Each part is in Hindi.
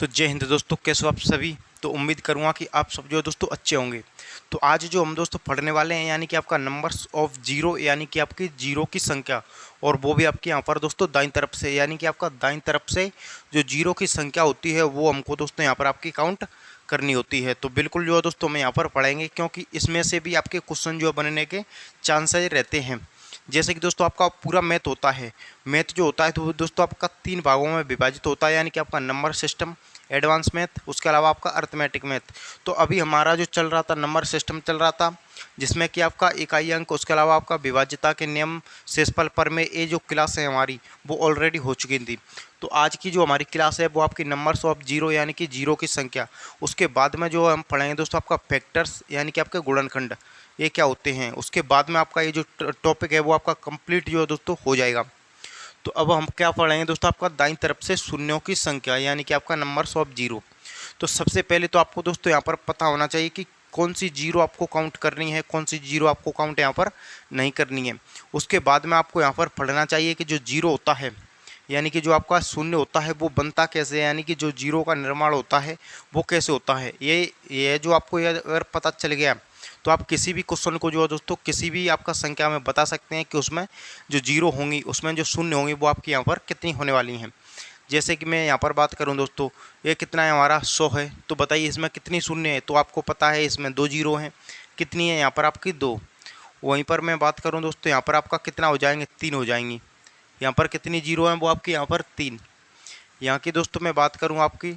तो जय हिंद दोस्तों, कैसे हो आप सभी। तो उम्मीद करूंगा कि आप सब जो है दोस्तों अच्छे होंगे। तो आज जो हम दोस्तों पढ़ने वाले हैं यानी कि आपका नंबर्स ऑफ जीरो, यानी कि आपकी जीरो की संख्या, और वो भी आपके यहाँ पर दोस्तों दाईं तरफ से, यानी कि आपका दाईं तरफ से जो जीरो की संख्या होती है वो हमको दोस्तों यहाँ पर आपकी काउंट करनी होती है। तो बिल्कुल जो है दोस्तों हम यहाँ पर पढ़ेंगे, क्योंकि इसमें से भी आपके क्वेश्चन जो बनने के चांसेस रहते हैं। जैसे कि दोस्तों आपका पूरा मैथ होता है, मैथ जो होता है तो दोस्तों आपका 3 भागों में विभाजित होता है, यानी कि आपका नंबर सिस्टम, एडवांस मैथ, उसके अलावा आपका अर्थमेटिक मैथ। तो अभी हमारा जो चल रहा था नंबर सिस्टम चल रहा था, जिसमें कि आपका इकाई अंक, उसके अलावा आपका विभाज्यता के नियम, शेषफल पर में ये जो क्लास है हमारी वो ऑलरेडी हो चुकी थी। तो आज की जो हमारी क्लास है वो आपकी नंबर्स ऑफ जीरो, यानी कि जीरो की संख्या। उसके बाद में जो हम पढ़ेंगे दोस्तों आपका फैक्टर्स, यानी कि आपके गुणनखंड, ये क्या होते हैं। उसके बाद में आपका ये जो टॉपिक है वो आपका कंप्लीट जो है दोस्तों हो जाएगा। तो अब हम क्या पढ़ेंगे दोस्तों, आपका दाईं तरफ से शून्यों की संख्या, यानी कि आपका नंबर्स ऑफ जीरो। तो सबसे पहले तो आपको दोस्तों यहाँ पर पता होना चाहिए कि कौन सी जीरो आपको काउंट करनी है, कौन सी जीरो आपको काउंट यहाँ पर नहीं करनी है। उसके बाद में आपको यहाँ पर पढ़ना चाहिए कि जो जीरो होता है, यानी कि जो आपका शून्य होता है वो बनता कैसे है, यानी कि जो जीरो का निर्माण होता है वो कैसे होता है। ये जो आपको ये अगर पता चल गया तो आप किसी भी क्वेश्चन को जो है दोस्तों किसी भी आपका संख्या में बता सकते हैं कि उसमें जो जीरो होंगी, उसमें जो शून्य होंगी वो आपकी यहाँ पर कितनी होने वाली हैं। जैसे कि मैं यहाँ पर बात करूँ दोस्तों, ये कितना है हमारा 100 है, तो बताइए इसमें कितनी शून्य है। तो आपको पता है इसमें 2 जीरो हैं, कितनी है यहाँ पर आपकी 2। वहीं पर मैं बात करूँ दोस्तों, यहाँ पर आपका कितना हो जाएंगे, 3 हो जाएंगी। यहाँ पर कितनी जीरो हैं वो आपकी यहाँ पर 3। यहाँ की दोस्तों मैं बात करूँ आपकी,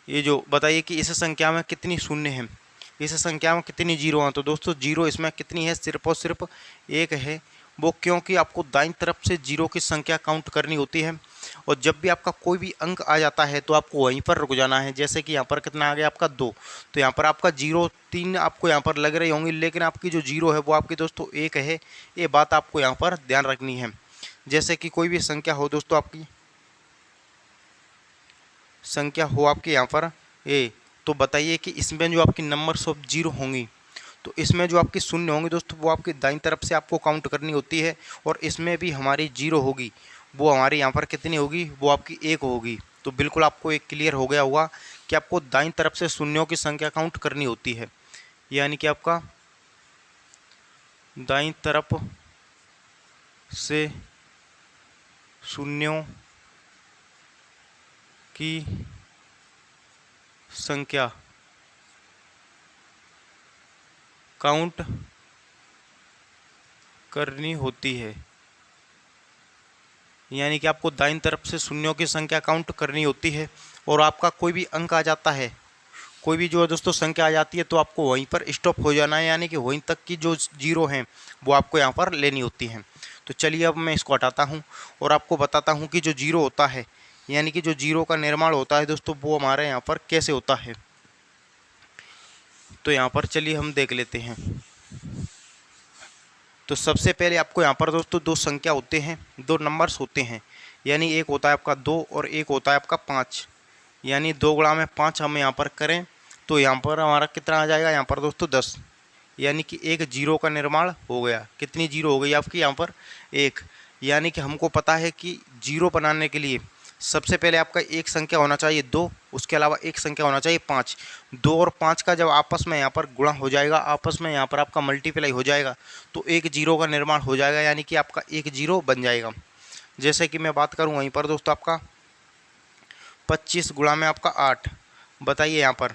ये जो बताइए कि इस संख्या में कितनी शून्य है, इस संख्या में कितनी जीरो हैं। तो दोस्तों जीरो इसमें कितनी है, सिर्फ और सिर्फ एक है। वो क्योंकि आपको दाईं तरफ से जीरो की संख्या काउंट करनी होती है, और जब भी आपका कोई भी अंक आ जाता है तो आपको वहीं पर रुक जाना है। जैसे कि यहाँ पर कितना आ गया आपका 2, तो यहाँ पर आपका 0 3 आपको यहाँ पर लग रही होंगी, लेकिन आपकी जो जीरो है वो आपकी दोस्तों 1 है। ये बात आपको यहाँ पर ध्यान रखनी है। जैसे कि कोई भी संख्या हो दोस्तों, आपकी संख्या हो आपके यहाँ पर ए, तो बताइए कि इसमें जो आपकी नंबर्स ऑफ जीरो होंगी, तो इसमें जो आपकी शून्य होंगी दोस्तों वो आपकी दाईं तरफ से आपको काउंट करनी होती है, और इसमें भी हमारी जीरो होगी, वो हमारे यहाँ पर कितनी होगी, वो आपकी 1 होगी। तो बिल्कुल आपको एक क्लियर हो गया होगा कि आपको दाईं तरफ से शून्यों की संख्या काउंट करनी होती है, यानी कि आपका दाईं तरफ से शून्यों की संख्या काउंट करनी होती है, यानी कि आपको दाईं तरफ से शून्यों की संख्या काउंट करनी होती है। और आपका कोई भी अंक आ जाता है, कोई भी जो है दोस्तों संख्या आ जाती है, तो आपको वहीं पर स्टॉप हो जाना है, यानी कि वहीं तक की जो जीरो हैं वो आपको यहाँ पर लेनी होती हैं। तो चलिए अब मैं इसको हटाता हूँ और आपको बताता हूँ कि जो जीरो होता है, यानी कि जो जीरो का निर्माण होता है दोस्तों, वो हमारे यहाँ पर कैसे होता है। तो यहाँ पर चलिए हम देख लेते हैं। तो सबसे पहले आपको यहाँ पर दोस्तों 2 संख्या होते हैं, 2 नंबर्स होते हैं, यानी एक होता है आपका 2 और एक होता है आपका 5। यानी 2 गुणा में 5 हम यहाँ पर करें तो यहाँ पर हमारा कितना आ जाएगा, यहाँ पर दोस्तों 10। यानी कि एक जीरो का निर्माण हो गया। कितनी जीरो हो गई आपकी यहाँ पर, 1। यानी कि हमको पता है कि जीरो बनाने के लिए सबसे पहले आपका एक संख्या होना चाहिए 2, उसके अलावा एक संख्या होना चाहिए 5। 2 और 5 का जब आपस में यहाँ पर गुणा हो जाएगा, आपस में यहाँ पर आपका मल्टीप्लाई हो जाएगा, तो एक जीरो का निर्माण हो जाएगा, यानी कि आपका एक जीरो बन जाएगा। जैसे कि मैं बात करूँ वहीं पर दोस्तों आपका 25 गुणा में आपका 8, बताइए यहाँ पर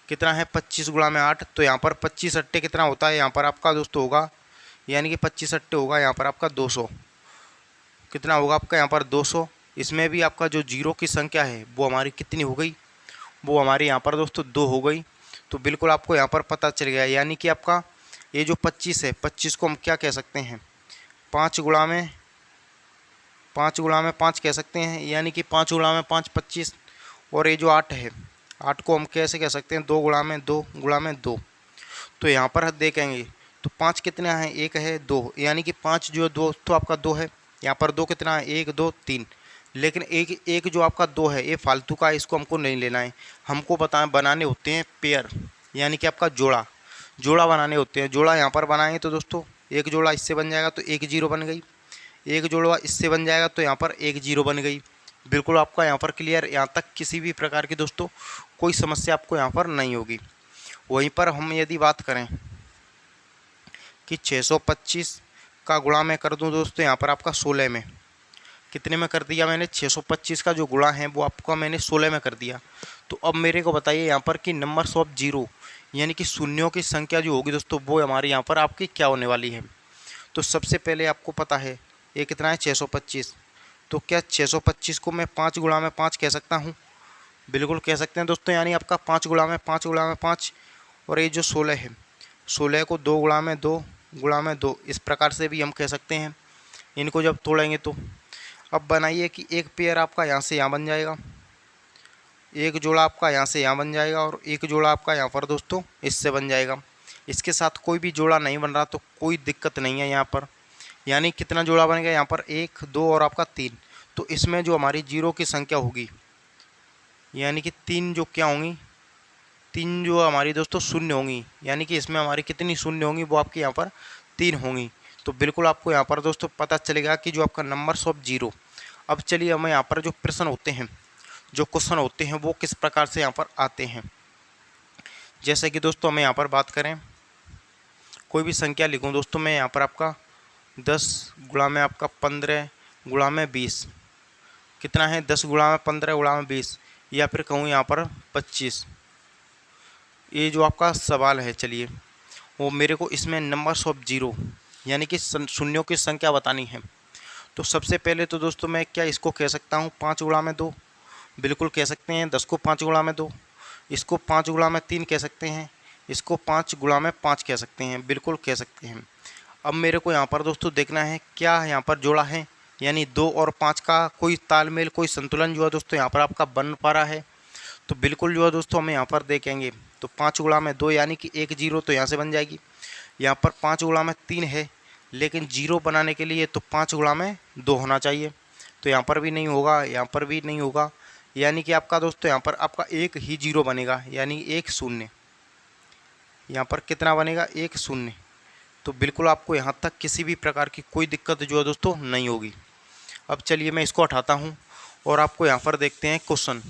कितना है, 25 गुणा में 8। तो यहाँ पर 25 अट्टे कितना होता है, यहाँ पर आपका दोस्तों होगा, यानी कि 25 अट्टे होगा यहाँ पर आपका 200। कितना होगा आपका यहाँ पर 200। इसमें भी आपका जो जीरो की संख्या है वो हमारी कितनी हो गई, वो हमारी यहाँ पर दोस्तों 2 हो गई। तो बिल्कुल आपको यहाँ पर पता चल गया, यानी कि आपका ये जो 25 है, 25 को हम क्या कह सकते हैं, 5 गुणा में 5 कह सकते हैं, यानी कि 5 गुणा में 5 25। और ये जो 8 है, 8 को हम कैसे कह सकते हैं, 2 गुणा में 2। तो यहाँ पर देखेंगे तो 5 कितना है, 1 है 2, यानी कि 5 जो 2 तो आपका 2 है। यहाँ पर 2 कितना है, 1 2 3। लेकिन एक जो आपका 2 है ये फालतू का है, इसको हमको नहीं लेना है। हमको बनाने होते हैं पेयर, यानी कि आपका जोड़ा बनाने होते हैं। जोड़ा यहाँ पर बनाएंगे तो दोस्तों एक जोड़ा इससे बन जाएगा तो एक जीरो बन गई, एक जोड़ा इससे बन जाएगा तो यहाँ पर एक जीरो बन गई। बिल्कुल आपका यहाँ पर क्लियर, यहाँ तक किसी भी प्रकार की दोस्तों कोई समस्या आपको यहाँ पर नहीं होगी। वहीं पर हम यदि बात करें कि 625 का गुणा मैं कर दूं दोस्तों यहाँ पर आपका 16 में, कितने में कर दिया मैंने, 625 का जो गुणा है वो आपका मैंने 16 में कर दिया। तो अब मेरे को बताइए यहाँ पर कि नंबर्स ऑफ जीरो यानी कि शून्यों की संख्या जो होगी दोस्तों वो हमारी यहाँ पर आपकी क्या होने वाली है। तो सबसे पहले आपको पता है ये कितना है 625, तो क्या 625 को मैं 5 गुणा में 5 कह सकता हूँ, बिल्कुल कह सकते हैं दोस्तों, यानी आपका 5 गुणा में 5 गुणा में 5। और ये जो 16 है 16 को 2 गुणा में 2 गुणा में 2 इस प्रकार से भी हम कह सकते हैं। इनको जब तोड़ेंगे तो अब बनाइए कि एक पेयर आपका यहाँ से यहाँ बन जाएगा, एक जोड़ा आपका यहाँ से यहाँ बन जाएगा और एक जोड़ा आपका यहाँ पर दोस्तों इससे बन जाएगा। इसके साथ कोई भी जोड़ा नहीं बन रहा तो कोई दिक्कत नहीं है यहाँ पर, यानी कितना जोड़ा बनेगा यहाँ पर 1 2 और आपका 3। तो इसमें जो हमारी जीरो की संख्या होगी यानी कि 3 जो क्या होंगी, 3 जो हमारी दोस्तों शून्य होंगी, यानी कि इसमें हमारी कितनी शून्य होंगी वो आपके यहाँ पर 3 होंगी। तो बिल्कुल आपको यहाँ पर दोस्तों पता चलेगा कि जो आपका नंबर्स ऑफ जीरो। अब चलिए हमें यहाँ पर जो प्रश्न होते हैं, जो क्वेश्चन होते हैं वो किस प्रकार से यहाँ पर आते हैं। जैसे कि दोस्तों हमें यहाँ पर बात करें, कोई भी संख्या लिखूँ दोस्तों मैं यहाँ पर आपका 10 गुणा में आपका 15 गुणा में 20, कितना है 10 गुणा में 15 गुणा में 20, या फिर कहूँ यहाँ पर 25। ये जो आपका सवाल है चलिए वो मेरे को इसमें नंबर्स ऑफ जीरो यानी कि शून्यों की संख्या बतानी है। तो सबसे पहले तो दोस्तों मैं क्या इसको कह सकता हूँ 5 गुणा में 2, बिल्कुल कह सकते हैं। 10 को 5 गुणा में 2, इसको 5 गुणा में 3 कह सकते हैं, इसको 5 गुणा में 5 कह सकते हैं, बिल्कुल कह सकते हैं। अब मेरे को यहाँ पर दोस्तों देखना है क्या यहाँ पर जोड़ा है, यानी 2 और 5 का कोई तालमेल कोई संतुलन जो है दोस्तों यहाँ पर आपका बन पा रहा है। तो बिल्कुल जो है दोस्तों हमें यहाँ पर देखेंगे तो 5 गुणा में 2 यानी कि एक जीरो तो यहाँ से बन जाएगी। यहाँ पर 5 गुणा में 3 है लेकिन जीरो बनाने के लिए तो 5 गुणा में 2 होना चाहिए, तो यहाँ पर भी नहीं होगा, यहाँ पर भी नहीं होगा, यानी कि आपका दोस्तों यहाँ पर आपका एक ही जीरो बनेगा, यानी एक शून्य। यहाँ पर कितना बनेगा, एक शून्य। तो बिल्कुल आपको यहाँ तक किसी भी प्रकार की कोई दिक्कत जो है दोस्तों नहीं होगी। अब चलिए मैं इसको हटाता हूँ और आपको यहाँ पर देखते हैं क्वेश्चन,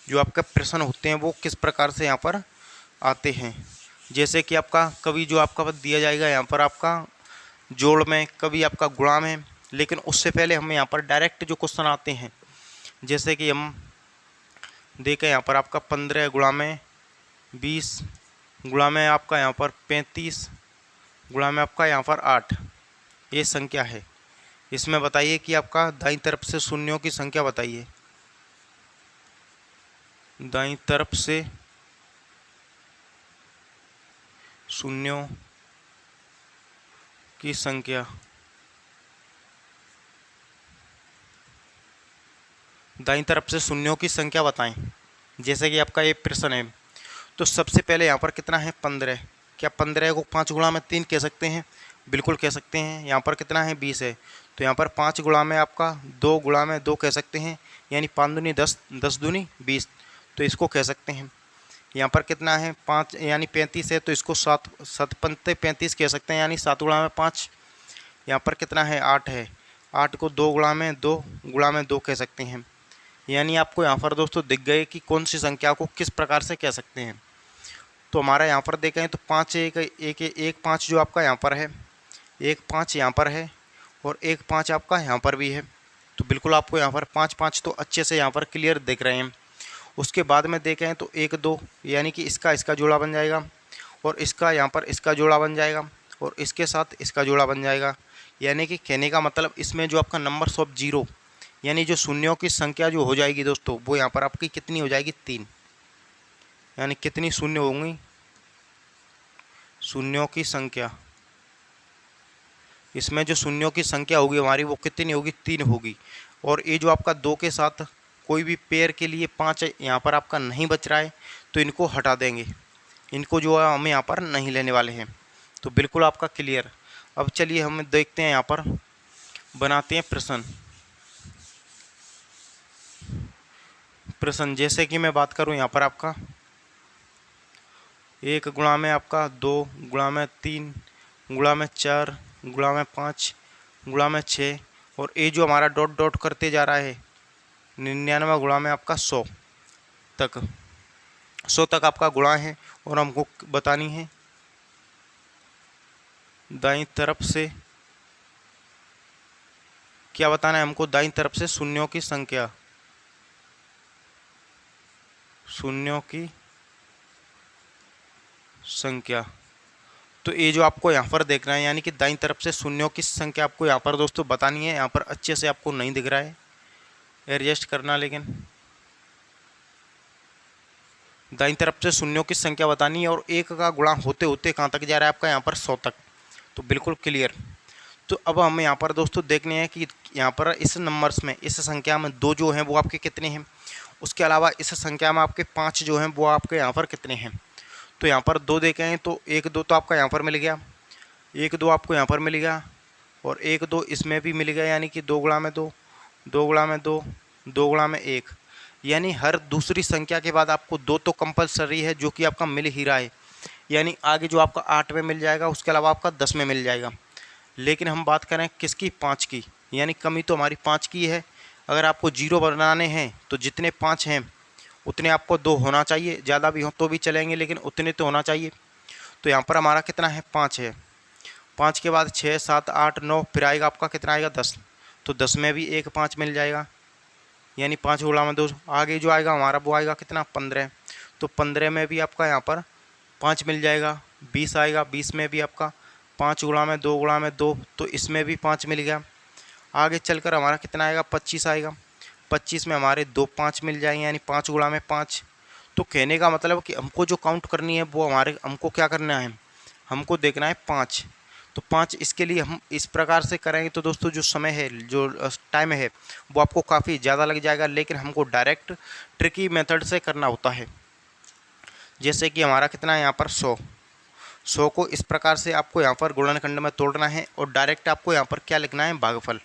जो आपका प्रश्न होते हैं वो किस प्रकार से यहाँ पर आते हैं। जैसे कि आपका कभी जो आपका दिया जाएगा यहाँ पर आपका जोड़ में, कभी आपका गुणा में, लेकिन उससे पहले हमें यहाँ पर डायरेक्ट जो क्वेश्चन आते हैं, जैसे कि हम देखें यहाँ पर आपका 15 गुणा में 20 गुणा में आपका यहाँ पर 35 गुणा में आपका यहाँ पर 8, ये संख्या है। इसमें बताइए कि आपका दाईं तरफ से शून्यों की संख्या बताइए, दाईं तरफ से शून्यों की संख्या, दाईं तरफ से शून्यों की संख्या बताएं। जैसे कि आपका ये प्रश्न है, तो सबसे पहले यहाँ पर कितना है 15, क्या 15 को 5 गुणा में 3 कह सकते हैं, बिल्कुल कह सकते हैं। यहाँ पर कितना है 20 है, तो यहाँ पर 5 गुणा में आपका 2 गुणा में 2 कह सकते हैं, यानी 5 दूनी 10, 10 दूनी 20, तो इसको कह सकते हैं। यहाँ पर कितना है 5 यानी 35 है, तो इसको 7 7 पंते 35 कह सकते हैं, यानी 7 गुणा में 5। यहाँ पर कितना है 8 है, 8 को 2 गुणा में 2 गुणा में 2 कह सकते हैं। यानी आपको यहाँ पर दोस्तों दिख गए कि कौन सी संख्या को किस प्रकार से कह सकते हैं। तो हमारा यहाँ पर देखें तो 5 1 5 जो आपका यहाँ पर है, 1 5 यहाँ पर है और 1 5 आपका यहाँ पर भी है। तो बिल्कुल आपको यहाँ पर 5 5 तो अच्छे से यहाँ पर क्लियर दिख रहे हैं। उसके बाद में देखें तो 1 2 यानी कि इसका जोड़ा बन जाएगा और इसका यहाँ पर इसका जोड़ा बन जाएगा और इसके साथ इसका जोड़ा बन जाएगा। यानी कि कहने का मतलब इसमें जो आपका नंबर्स ऑफ जीरो यानी जो शून्यों की संख्या जो हो जाएगी दोस्तों वो यहाँ पर आपकी कितनी हो जाएगी 3, यानी कितनी शून्य होंगी, शून्यों की संख्या, इसमें जो शून्यों की संख्या होगी हमारी वो कितनी होगी 3 होगी। और ये जो आपका 2 के साथ कोई भी पेयर के लिए 5 यहाँ पर आपका नहीं बच रहा है तो इनको हटा देंगे, इनको जो है हमें यहाँ पर नहीं लेने वाले हैं। तो बिल्कुल आपका क्लियर। अब चलिए हम देखते हैं यहाँ पर बनाते हैं प्रश्न। जैसे कि मैं बात करूं यहाँ पर आपका 1 गुणा में आपका 2 गुणा में 3 गुणा में 4 गुणा में 5 गुणा में 6 और ये जो हमारा डॉट डॉट करते जा रहा है 99 गुणा में आपका 100 तक, 100 तक आपका गुणा है। और हमको बतानी है दाईं तरफ से, क्या बताना है हमको, दाईं तरफ से शून्यों की संख्या, शून्यों की संख्या। तो ये जो आपको यहाँ पर देखना है, यानी कि दाईं तरफ से शून्यों की संख्या आपको यहाँ पर दोस्तों बतानी है। यहाँ पर अच्छे से आपको नहीं दिख रहा है, एडजस्ट करना, लेकिन दाईं तरफ से शून्यों की संख्या बतानी है और एक का गुणा होते होते कहाँ तक जा रहा है आपका, यहाँ पर 100 तक। तो बिल्कुल क्लियर। तो अब हमें यहाँ पर दोस्तों देखने हैं कि यहाँ पर इस नंबर्स में, इस संख्या में 2 जो हैं वो आपके कितने हैं। उसके अलावा इस संख्या में आपके 5 जो हैं वो आपके यहाँ पर कितने हैं। तो यहाँ पर 2 देखे हैं, तो 1 2 तो आपका यहाँ पर मिल गया, 1 2 आपको यहाँ पर मिल गया और 1 2 इसमें भी मिल गया, यानी कि 2 गुणा में 2, 2 गुणा में 2, 2 गुणा में 1। यानी हर दूसरी संख्या के बाद आपको 2 तो कंपलसरी है, जो कि आपका मिल ही रहा है। यानी आगे जो आपका 8 में मिल जाएगा, उसके अलावा आपका 10 में मिल जाएगा। लेकिन हम बात करें किसकी, 5 की, यानी कमी तो हमारी 5 की है। अगर आपको 0 बनाने हैं तो जितने 5 हैं उतने आपको 2 होना चाहिए, ज़्यादा भी हो तो भी चलेंगे, लेकिन उतने तो होना चाहिए। तो यहाँ पर हमारा कितना है, 5 है। 5 के बाद 6 7 8 9, फिर आएगा आपका कितना आएगा, 10। तो 10 में भी एक 5 मिल जाएगा, यानी 5 गुणा में 2। आगे जो आएगा हमारा वो आएगा कितना, 15। तो 15 में भी आपका यहाँ पर 5 मिल जाएगा। 20 आएगा, 20 में भी आपका 5 गुणा में 2 गुणा में 2, तो इसमें भी 5 मिल गया। आगे चलकर हमारा कितना आएगा, 25 आएगा। 25 में हमारे 2 5 मिल जाएंगे, यानी 5 गुणा में 5। तो कहने का मतलब कि हमको जो काउंट करनी है वो हमको क्या करना है, हमको देखना है 5। तो 5 इसके लिए हम इस प्रकार से करेंगे तो दोस्तों जो समय है, जो टाइम है, वो आपको काफ़ी ज़्यादा लग जाएगा। लेकिन हमको डायरेक्ट ट्रिकी मेथड से करना होता है। जैसे कि हमारा कितना है यहाँ पर 100 को इस प्रकार से आपको यहाँ पर गुणनखंड में तोड़ना है और डायरेक्ट आपको यहाँ पर क्या लिखना है, भागफल।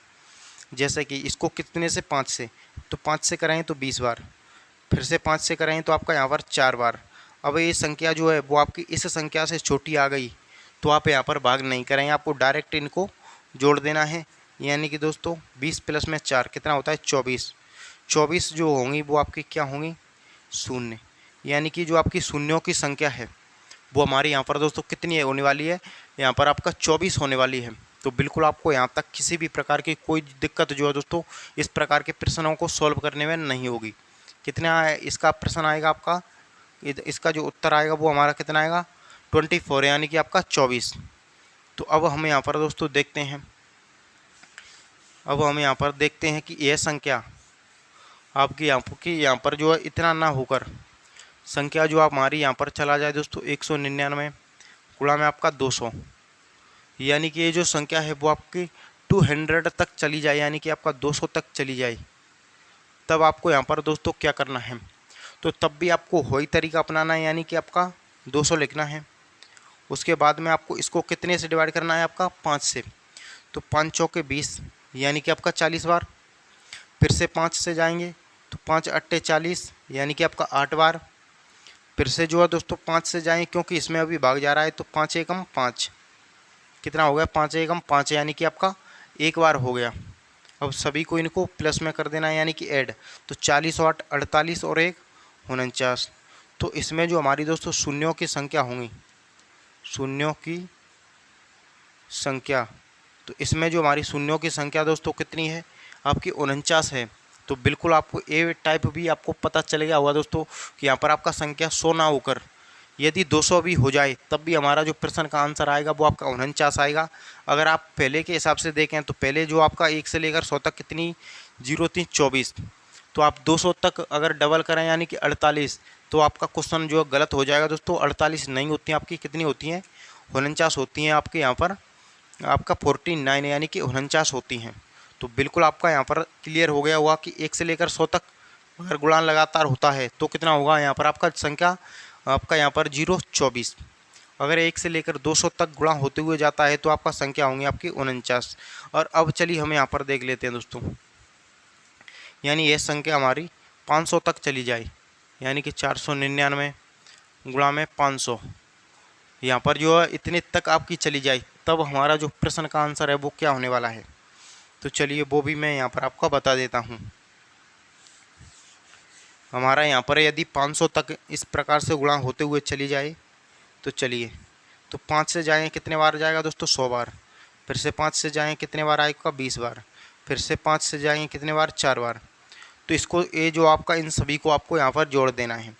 जैसे कि इसको कितने से, 5 से, तो 5 से करें तो 20 बार, फिर से 5 से करें तो आपका यहाँ पर 4 बार। अब ये संख्या जो है वो आपकी इस संख्या से छोटी आ गई, तो आप यहाँ पर भाग नहीं करेंगे, आपको डायरेक्ट इनको जोड़ देना है। यानी कि दोस्तों 20 प्लस में 4 कितना होता है, 24। 24 जो होंगी वो आपकी क्या होंगी, शून्य। यानी कि जो आपकी शून्यों की संख्या है वो हमारी यहाँ पर दोस्तों कितनी है होने वाली है, यहाँ पर आपका 24 होने वाली है। तो बिल्कुल आपको यहाँ तक किसी भी प्रकार की कोई दिक्कत जो है दोस्तों इस प्रकार के प्रश्नों को सॉल्व करने में नहीं होगी। कितना है इसका प्रश्न आएगा आपका, इसका जो उत्तर आएगा वो हमारा कितना आएगा, 24, यानी कि आपका 24। तो अब हम यहाँ पर दोस्तों देखते हैं, अब हम यहाँ पर देखते हैं कि यह संख्या आपकी यहाँ पर जो है इतना ना होकर संख्या जो आप हमारी यहाँ पर चला जाए दोस्तों 199 गुणा में आपका 200, यानी कि ये जो संख्या है वो आपकी 200 तक चली जाए, यानी कि आपका 200 तक चली जाए। तब आपको यहाँ पर दोस्तों क्या करना है, तो तब भी आपको वही तरीका अपनाना है, यानी कि आपका 200 लिखना है। उसके बाद में आपको इसको कितने से डिवाइड करना है, आपका 5 से। तो 5 चौके 20, यानी कि आपका 40 बार। फिर से 5 से जाएंगे तो 5 अट्टे 40, यानी कि आपका 8 बार। फिर से जो है दोस्तों 5 से जाएँ, क्योंकि इसमें अभी भाग जा रहा है, तो 5 एकम 5 कितना हो गया, 5 एकम 5, यानी कि आपका 1 बार हो गया। अब सभी को इनको प्लस में कर देना है, यानी कि ऐड। तो 40 8 48 और 1 49। तो इसमें जो हमारी दोस्तों शून्यों की संख्या होंगी, शून्यों की संख्या, तो इसमें जो हमारी शून्यों की संख्या दोस्तों कितनी है, आपकी 49 है। तो बिल्कुल आपको ए टाइप भी आपको पता चल गया होगा दोस्तों कि यहाँ पर आपका संख्या 100 ना होकर यदि 200 भी हो जाए तब भी हमारा जो प्रश्न का आंसर आएगा वो आपका 49 आएगा। अगर आप पहले के हिसाब से देखें तो पहले जो आपका 1 से लेकर 100 तक कितनी 0 3 24, तो आप 200 तक अगर डबल करें यानी कि 48, तो आपका क्वेश्चन जो गलत हो जाएगा दोस्तों। 48 नहीं होती हैं आपकी, कितनी होती हैं, 49 होती हैं आपके यहाँ पर, आपका 49 यानी कि 49 होती हैं। तो बिल्कुल आपका यहाँ पर क्लियर हो गया हुआ कि 1 से लेकर 100 तक अगर गुणन लगातार होता है तो कितना होगा यहाँ पर आपका संख्या, आपका यहाँ पर 0 24। अगर 1 से लेकर 200 तक गुणा होते हुए जाता है तो आपका संख्या होंगी आपकी 49। और अब चलिए हम यहाँ पर देख लेते हैं दोस्तों, यानी यह संख्या हमारी 500 तक चली जाए, यानी कि 499 गुणा में 500, यहाँ पर जो है इतने तक आपकी चली जाए, तब हमारा जो प्रश्न का आंसर है वो क्या होने वाला है। तो चलिए वो भी मैं यहाँ पर आपको बता देता हूँ। हमारा यहाँ पर यदि 500 तक इस प्रकार से गुणा होते हुए चली जाए तो चलिए, तो 5 से जाएँ कितने बार जाएगा दोस्तों, 100 बार। फिर से 5 से जाएँ कितने बार आएगा, 20 बार। फिर से 5 से जाएंगे कितने बार, 4 बार। तो इसको ये जो आपका इन सभी को आपको यहाँ पर जोड़ देना है,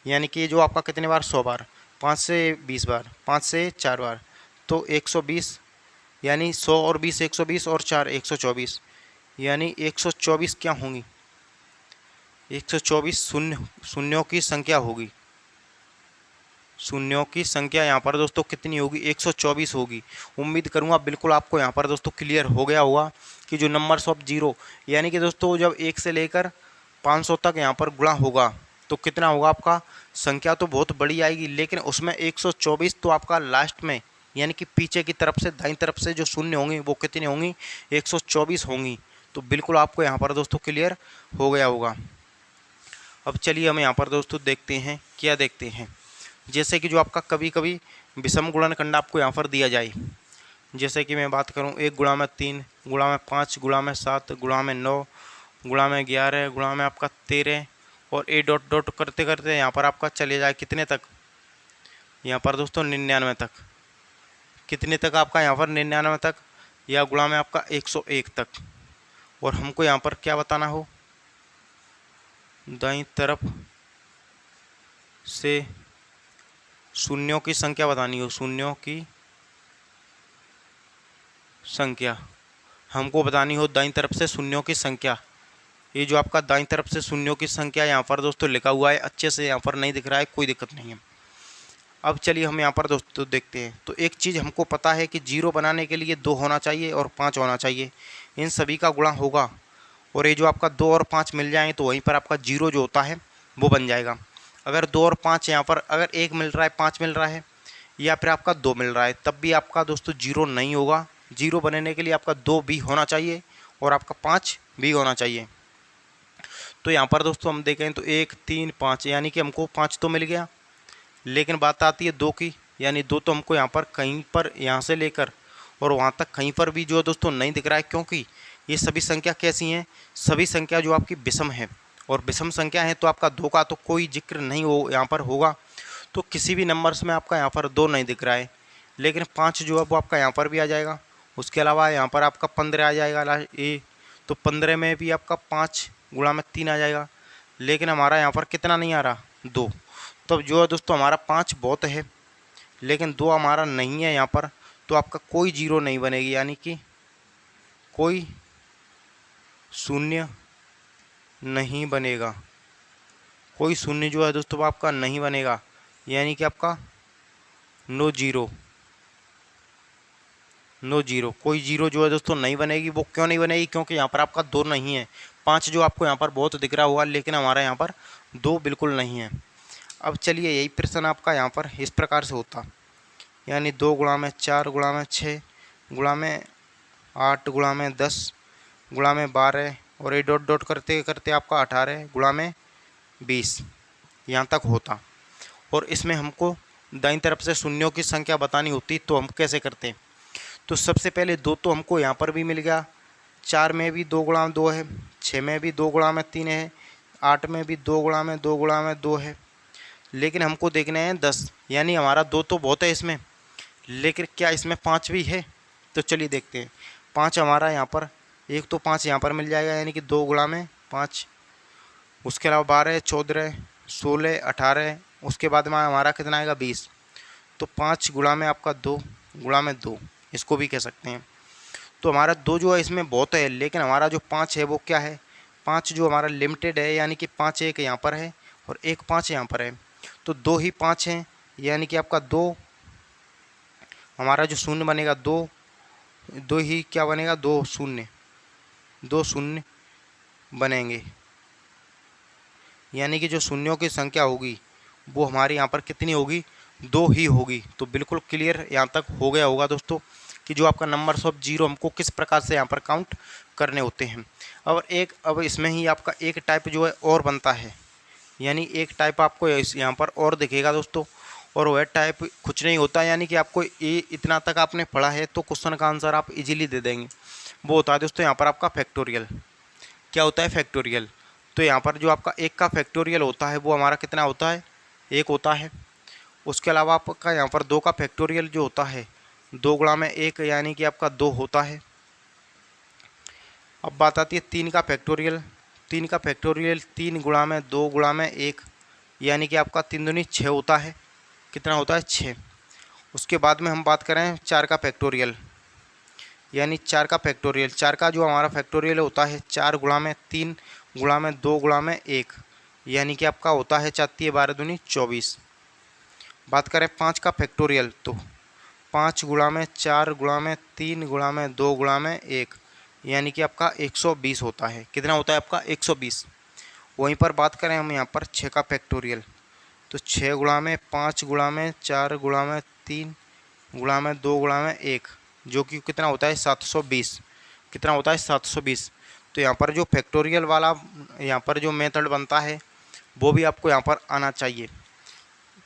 यानी कि ये जो आपका कितने बार, 100 बार, 5 से 20 बार, 5 से 4 बार, तो 120, यानी 100 और 20 120 और 4 124, यानी 124 क्या होंगी, 124 शून्यों की संख्या होगी। शून्यों की संख्या यहाँ पर दोस्तों कितनी होगी, 124 होगी। उम्मीद करूँगा बिल्कुल आपको यहाँ पर दोस्तों क्लियर हो गया होगा कि जो नंबर्स ऑफ जीरो, यानी कि दोस्तों जब 1 से लेकर 500 तक यहाँ पर गुणा होगा तो कितना होगा आपका, संख्या तो बहुत बड़ी आएगी, लेकिन उसमें 124 तो आपका लास्ट में, यानी कि पीछे की तरफ से दाईं तरफ से जो शून्य होंगी वो कितनी होंगी, 124 होंगी। तो बिल्कुल आपको यहाँ पर दोस्तों क्लियर हो गया होगा। अब चलिए हम यहाँ पर दोस्तों देखते हैं, क्या देखते हैं, जैसे कि जो आपका कभी कभी विषम गुणनखंड आपको यहाँ पर दिया जाए, जैसे कि मैं बात करूँ 1 गुणा में 3 गुणा में 5 गुणा में 7 गुणा में 9 गुणा में 11 गुणा में आपका 13 और ए डॉट डॉट करते करते यहाँ पर आपका चले जाए कितने तक, यहाँ पर दोस्तों 99 तक। कितने तक आपका यहाँ पर 99 तक, या गुणा में आपका 101 तक। और हमको यहाँ पर क्या बताना हो, दाईं तरफ से शून्यों की संख्या बतानी हो, शून्यों की संख्या हमको बतानी हो, दाईं तरफ से शून्यों की संख्या। ये जो आपका दाईं तरफ से शून्यों की संख्या यहाँ पर दोस्तों लिखा हुआ है, अच्छे से यहाँ पर नहीं दिख रहा है, कोई दिक्कत नहीं है। अब चलिए हम यहाँ पर दोस्तों देखते हैं। तो एक चीज़ हमको पता है कि जीरो बनाने के लिए 2 होना चाहिए और 5 होना चाहिए, इन सभी का गुणा होगा और ये जो आपका 2 और 5 मिल जाएंगे तो वहीं पर आपका जीरो जो होता है वो बन जाएगा। अगर 2 और 5 यहाँ पर अगर 1 मिल रहा है, 5 मिल रहा है, या फिर आपका 2 मिल रहा है, तब भी आपका दोस्तों जीरो नहीं होगा। जीरो बनने के लिए आपका 2 भी होना चाहिए और आपका 5 भी होना चाहिए। तो यहाँ पर दोस्तों हम देखें तो 1 3 5, यानी कि हमको 5 तो मिल गया, लेकिन बात आती है 2 की, यानी 2 तो हमको यहाँ पर कहीं पर यहाँ से लेकर और वहाँ तक कहीं पर भी जो है दोस्तों नहीं दिख रहा है, क्योंकि ये सभी संख्या कैसी हैं, सभी संख्या जो आपकी विषम है, और विषम संख्या है तो आपका 2 का तो कोई जिक्र नहीं हो यहाँ पर होगा। तो किसी भी नंबर्स में आपका यहाँ पर 2 नहीं दिख रहा है, लेकिन 5 जो है वो आपका यहाँ पर भी आ जाएगा। उसके अलावा यहाँ पर आपका 15 आ जाएगा लास्ट ए, तो 15 में भी आपका 5 गुणा में 3 आ जाएगा, लेकिन हमारा यहाँ पर कितना नहीं आ रहा, 2। तो जो है दोस्तों हमारा 5 बहुत है, लेकिन 2 हमारा नहीं है यहाँ पर, तो आपका कोई जीरो नहीं बनेगी, यानी कि कोई शून्य नहीं बनेगा। कोई शून्य जो है दोस्तों आपका नहीं बनेगा, यानी कि आपका नो जीरो, नो जीरो, कोई जीरो जो है दोस्तों नहीं बनेगी। वो क्यों नहीं बनेगी, क्योंकि यहाँ पर आपका 2 नहीं है। 5 जो आपको यहाँ पर बहुत दिख रहा होगा, लेकिन हमारा यहाँ पर 2 बिल्कुल नहीं है। अब चलिए यही प्रश्न आपका यहाँ पर इस प्रकार से होता, यानी 2 गुणा में 4 गुणा में 6 गुणा में 8 गुणा में 10 गुणा में 12 और ये डॉट डॉट करते करते आपका 18 गुणा में 20 यहाँ तक होता। और इसमें हमको दाईं तरफ से शून्यों की संख्या बतानी होती, तो हम कैसे करते। तो सबसे पहले 2 तो हमको यहाँ पर भी मिल गया, 4 में भी 2 गुणा में 2 है, 6 में भी 2 गुणा में 3 है, 8 में भी 2 गुणा में 2 गुणा में 2 है, लेकिन हमको देखना है 10, यानी हमारा 2 तो बहुत है इसमें, लेकिन क्या इसमें 5 भी है। तो चलिए देखते हैं। 5 हमारा यहाँ पर, एक तो 5 यहाँ पर मिल जाएगा, यानी कि 2 गुणा में 5, उसके अलावा 12 14 16 18, उसके बाद में हमारा कितना आएगा 20। तो 5 गुणा में आपका 2 गुणा में 2 इसको भी कह सकते हैं। तो हमारा 2 जो है इसमें बहुत है, लेकिन हमारा जो 5 है वो क्या है, 5 जो हमारा लिमिटेड है, यानी कि 5 एक यहाँ पर है और एक 5 यहाँ पर है, तो 2 ही 5 हैं, यानी कि आपका 2 हमारा जो शून्य बनेगा, 2 ही क्या बनेगा, 2 शून्य बनेंगे, यानी कि जो शून्यों की संख्या होगी वो हमारी यहाँ पर कितनी होगी, 2 ही होगी। तो बिल्कुल क्लियर यहाँ तक हो गया होगा दोस्तों कि जो आपका नंबर्स ऑफ जीरो हमको किस प्रकार से यहाँ पर काउंट करने होते हैं। अब इसमें ही आपका एक टाइप जो है और बनता है, यानी एक टाइप आपको यहाँ पर और दिखेगा दोस्तों, और वह टाइप कुछ नहीं होता, यानी कि आपको ये इतना तक आपने पढ़ा है तो क्वेश्चन का आंसर आप इजीली दे देंगे। वो होता है दोस्तों यहाँ पर आपका फैक्टोरियल। क्या होता है फैक्टोरियल, तो यहाँ पर जो आपका 1 का फैक्टोरियल होता है वो हमारा कितना होता है, 1 होता है। उसके अलावा आपका यहाँ पर 2 का फैक्टोरियल जो होता है 2 गुणा में 1 यानी कि आपका 2 होता है। अब बात आती है 3 का फैक्टोरियल। 3 का फैक्टोरियल 3 गुणा में 2 गुणा में 1 यानी कि आपका 3 दूनी 6 होता है। कितना होता है, 6। उसके बाद में हम बात करें 4 का फैक्टोरियल, यानी 4 का फैक्टोरियल। 4 का जो हमारा फैक्टोरियल होता है 4 गुणा में 3 गुणा में 2 गुणा में 1 यानी कि आपका होता है 4 12 दूनी 24। बात करें 5 का फैक्टोरियल तो 5 गुणा में 4 गुणा में 3 गुणा में 2 गुणा में 1 यानी कि आपका 120 होता है। कितना होता है आपका, 120। वहीं पर बात करें हम यहाँ पर 6 का फैक्टोरियल तो 6 गुणा में 5 गुणा में 4 गुणा में 3 गुणा में 2 गुणा में 1 जो कि कितना होता है, 720। कितना होता है, 720। तो यहाँ पर जो फैक्टोरियल वाला यहाँ पर जो मेथड बनता है वो भी आपको यहाँ पर आना चाहिए।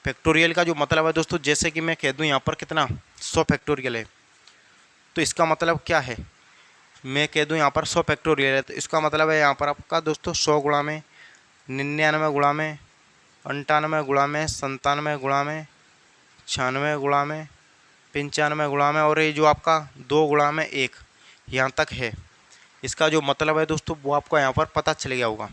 फैक्टोरियल का जो मतलब है दोस्तों, जैसे कि मैं कह दूँ यहाँ पर कितना 100 फैक्टोरियल है तो इसका मतलब क्या है, मैं कह दूँ यहाँ पर 100 फैक्टोरियल है तो इसका मतलब है यहाँ पर आपका दोस्तों 100 गुणा में 99 गुणा में 98 गुणा में 97 गुणा में 96 गुणा में 95 गुणा में और ये जो आपका 2 गुणा में 1 यहाँ तक है। इसका जो मतलब है दोस्तों वो आपको यहाँ पर पता चल गया होगा।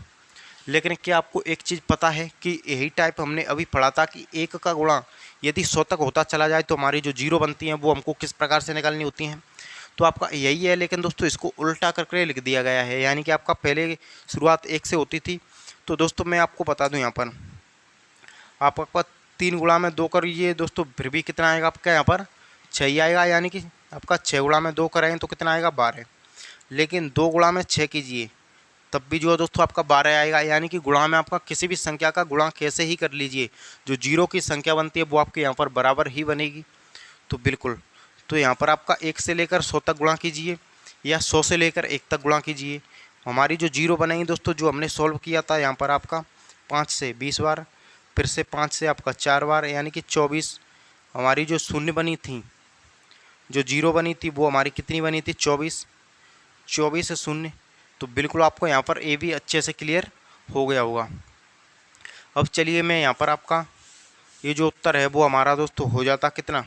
लेकिन क्या आपको एक चीज़ पता है कि यही टाइप हमने अभी पढ़ा था कि 1 का गुणा यदि 100 तक होता चला जाए तो हमारी जो जीरो बनती हैं वो हमको किस प्रकार से निकालनी होती हैं। तो आपका यही है, लेकिन दोस्तों इसको उल्टा करके लिख दिया गया है, यानी कि आपका पहले शुरुआत 1 से होती थी। तो दोस्तों मैं आपको बता दूं यहाँ पर आपका 3 गुणा में 2 करिए दोस्तों फिर भी कितना आएगा आपका यहाँ पर 6 ही आएगा, यानी कि आपका 6 गुणा में 2 करेंगे तो कितना आएगा 12। लेकिन 2 गुणा में 6 कीजिए तब भी जो है दोस्तों आपका 12 आएगा, यानी कि गुणा में आपका किसी भी संख्या का गुणा कैसे ही कर लीजिए जो जीरो की संख्या बनती है वो आपके यहाँ पर बराबर ही बनेगी। तो बिल्कुल, तो यहाँ पर आपका 1 से लेकर 100 तक गुणा कीजिए या 100 से लेकर 1 तक गुणा कीजिए। हमारी जो जीरो बनेगी दोस्तों जो हमने सॉल्व किया था यहाँ पर आपका 5 से 20 बार, फिर से 5 से आपका 4 बार यानी कि 24। हमारी जो शून्य बनी थी, जो जीरो बनी थी वो हमारी कितनी बनी थी, 24। 24 से शून्य, तो बिल्कुल आपको यहाँ पर ए भी अच्छे से क्लियर हो गया होगा। अब चलिए मैं यहाँ पर आपका ये जो उत्तर है वो हमारा दोस्तों हो जाता कितना,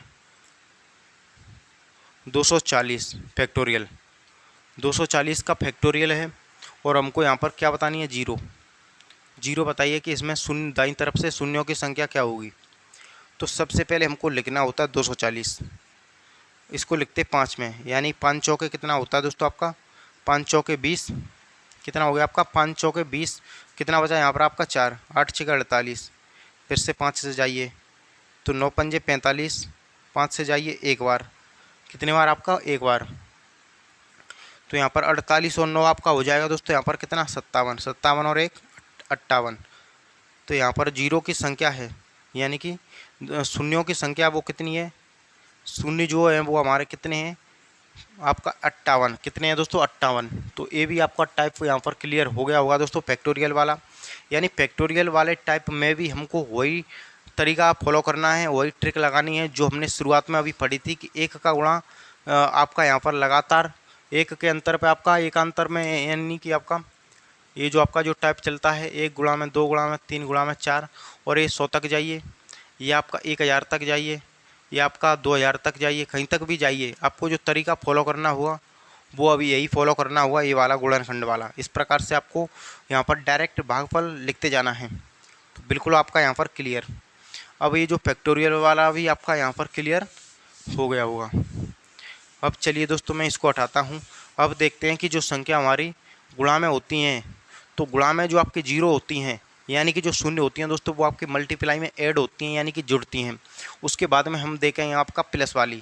240 फैक्टोरियल। 240 का फैक्टोरियल है और हमको यहाँ पर क्या बतानी है, जीरो। जीरो बताइए कि इसमें शून्य दाईं तरफ से शून्यों की संख्या क्या होगी। तो सबसे पहले हमको लिखना होता है 240, इसको लिखते 5 में, यानी 5 चौके कितना होता है दोस्तों आपका, 5 चौके 20। कितना हो गया आपका, 5 चौके 20। कितना बचा यहाँ पर आपका 4, 8 6 48। फिर से 5 से जाइए तो 9 पंजे 45, 5 से जाइए एक बार, कितने बार आपका, एक बार। तो यहाँ पर 48 और 9 आपका हो जाएगा दोस्तों यहाँ पर कितना, 57। 57 और 1 58। तो यहाँ पर जीरो की संख्या है यानी कि शून्यों की संख्या वो कितनी है, शून्य जो है वो हमारे कितने हैं आपका 58। कितने हैं दोस्तों, 58। तो ये भी आपका टाइप यहाँ पर क्लियर हो गया होगा दोस्तों फैक्टोरियल वाला। यानी फैक्टोरियल वाले टाइप में भी हमको वही तरीका फॉलो करना है, वही ट्रिक लगानी है जो हमने शुरुआत में अभी पढ़ी थी कि 1 का गुणा आपका यहाँ पर लगातार 1 के अंतर पे आपका एकांतर में, यानी कि आपका ये जो आपका जो टाइप चलता है 1 गुणा में 2 गुणा में 3 गुणा में 4, और ये 100 तक जाइए, ये आपका 1000 तक जाइए, ये आपका 2000 तक जाइए, कहीं तक भी जाइए, आपको जो तरीका फॉलो करना हुआ वो अभी यही फॉलो करना हुआ, ये वाला गुणनखंड वाला। इस प्रकार से आपको यहाँ पर डायरेक्ट भागफल लिखते जाना है। तो बिल्कुल आपका यहाँ पर क्लियर। अब ये जो फैक्टोरियल वाला भी आपका यहाँ पर क्लियर हो गया होगा। अब चलिए दोस्तों मैं इसको हटाता हूँ। अब देखते हैं कि जो संख्या हमारी गुणा में होती हैं, तो गुणा में जो आपकी जीरो होती हैं यानी कि जो शून्य होती हैं दोस्तों वो आपके मल्टीप्लाई में ऐड होती हैं यानी कि जुड़ती हैं। उसके बाद में हम देखेंगे आपका प्लस वाली।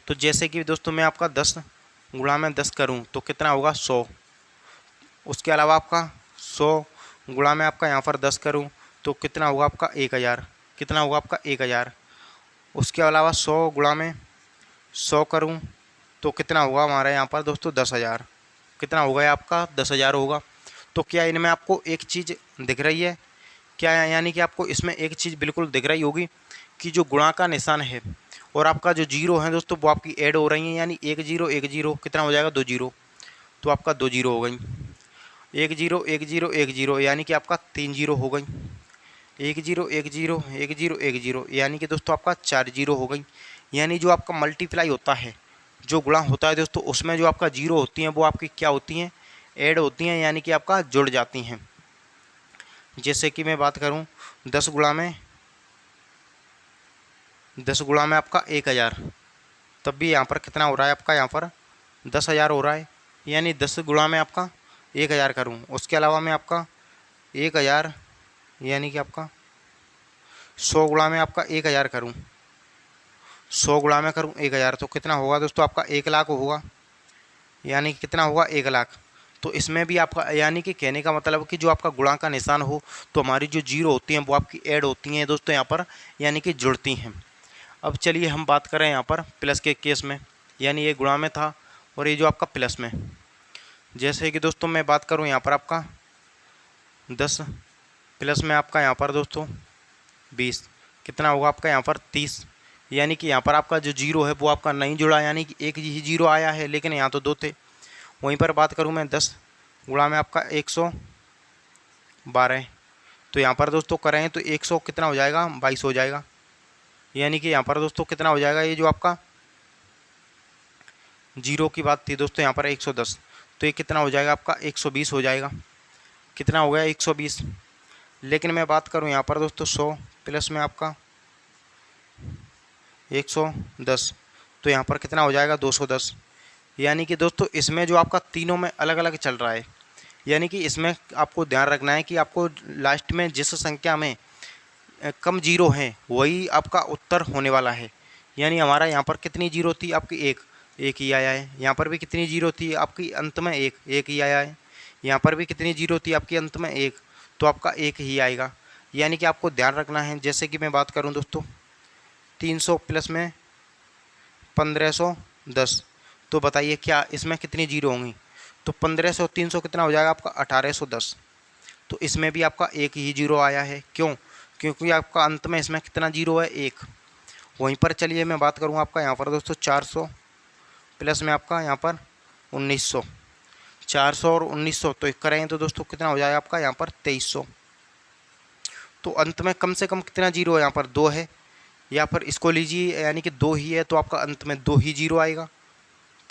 तो जैसे कि दोस्तों मैं आपका 10 गुणा में 10 करूं तो कितना होगा, 100। उसके अलावा आपका 100 गुणा में आपका यहाँ पर 10 करूं तो कितना होगा आपका 1000। कितना होगा आपका 1000। उसके अलावा 100 गुणा में 100 करूं तो कितना होगा हमारे यहाँ पर दोस्तों 10,000। कितना होगा आपका 10,000 होगा। तो क्या इनमें आपको एक चीज़ दिख रही है क्या, यानी कि आपको इसमें एक चीज़ बिल्कुल दिख रही होगी कि जो गुणा का निशान है और आपका जो जीरो है दोस्तों वो आपकी ऐड हो रही है, यानी 1 0 1 0 कितना हो जाएगा 2 0। तो आपका 2 0 हो गई। 1 0 1 0 1 0 यानी कि आपका 3 जीरो हो गई। 1 0 1 0 1 0 1 0 यानी कि दोस्तों आपका 4 जीरो हो गई। यानी जो आपका मल्टीप्लाई होता है, जो गुणा होता है दोस्तों, उसमें जो आपका जीरो होती हैं वो आपकी क्या होती हैं, ऐड होती हैं, यानी कि आपका जुड़ जाती हैं। जैसे कि मैं बात करूं 10 गुणा में आपका 1000, तब भी यहाँ पर कितना हो रहा है आपका, यहाँ पर 10,000 हो रहा है। यानी 10 गुणा में आपका 1000 करूँ, उसके अलावा मैं आपका 1000 यानी कि आपका 100 गुणा में आपका 1000 करूँ, 100 गुणा में करूँ 1000 तो कितना होगा दोस्तों, आपका 1 लाख होगा। यानी कि कितना होगा, 1 लाख। तो इसमें भी आपका यानी कि कहने का मतलब कि जो आपका गुणा का निशान हो तो हमारी जो जीरो होती हैं वो आपकी ऐड होती हैं दोस्तों यहाँ पर, यानी कि जुड़ती हैं। अब चलिए हम बात करें यहाँ पर प्लस के केस में, यानी ये गुणा में था और ये जो आपका प्लस में। जैसे कि दोस्तों मैं बात करूँ यहाँ पर आपका 10 प्लस में आपका यहाँ पर दोस्तों 20, कितना होगा आपका यहाँ पर 30। यानी कि यहाँ पर आपका जो जीरो है वो आपका नहीं जुड़ा, यानी कि एक ही जीरो आया है, लेकिन यहाँ तो 2 थे। वहीं पर बात करूँ मैं 10 गुणा में आपका 112, तो यहाँ पर दोस्तों करें तो 100 कितना हो जाएगा, 22 हो जाएगा। यानी कि यहाँ पर दोस्तों कितना हो जाएगा, ये जो आपका जीरो की बात थी दोस्तों यहाँ पर 110, तो ये कितना हो जाएगा आपका 120 हो जाएगा। कितना हो गया 120। लेकिन मैं बात करूँ यहाँ पर दोस्तों 100 प्लस में आपका 110, तो यहाँ पर कितना हो जाएगा 210। यानी कि दोस्तों इसमें जो आपका तीनों में अलग अलग चल रहा है, यानी कि इसमें आपको ध्यान रखना है कि आपको लास्ट में जिस संख्या में कम जीरो हैं वही आपका उत्तर होने वाला है। यानी हमारा यहाँ पर कितनी जीरो थी आपकी, एक ही आया है। यहाँ पर भी कितनी जीरो थी आपकी, अंत में एक ही आया है। यहाँ पर भी कितनी जीरो थी आपकी, अंत में एक, तो आपका एक ही आएगा। यानी कि आपको ध्यान रखना है। जैसे कि मैं बात करूँ दोस्तों 300 प्लस में 1510, तो बताइए क्या इसमें कितनी जीरो होंगी, तो 1500 300 कितना हो जाएगा आपका 1810। तो इसमें भी आपका एक ही जीरो आया है, क्यों, क्योंकि आपका अंत में इसमें कितना जीरो है, एक। वहीं पर चलिए मैं बात करूँ आपका यहाँ पर दोस्तों 400 प्लस में आपका यहाँ पर 1900, 400 और 1900 तो एक करें तो दोस्तों कितना हो जाएगा आपका यहाँ पर 2300। तो अंत में कम से कम कितना जीरो है, यहाँ पर 2 है, या फिर इसको लीजिए यानी कि 2 ही है, तो आपका अंत में 2 ही जीरो आएगा।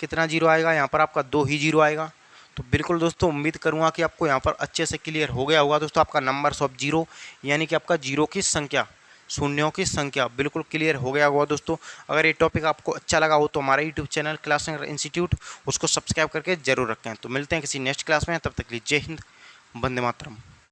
कितना जीरो आएगा, यहाँ पर आपका 2 ही जीरो आएगा। तो बिल्कुल दोस्तों उम्मीद करूँगा कि आपको यहाँ पर अच्छे से क्लियर हो गया होगा दोस्तों। आपका नंबर्स ऑफ जीरो यानी कि आपका जीरो की संख्या, शून्यों की संख्या बिल्कुल क्लियर हो गया होगा दोस्तों। अगर ये टॉपिक आपको अच्छा लगा हो तो हमारा यूट्यूब चैनल क्लास इंस्टीट्यूट उसको सब्सक्राइब करके जरूर रखें। तो मिलते हैं किसी नेक्स्ट क्लास में, तब तक के लिए जय हिंद, वंदे मातरम।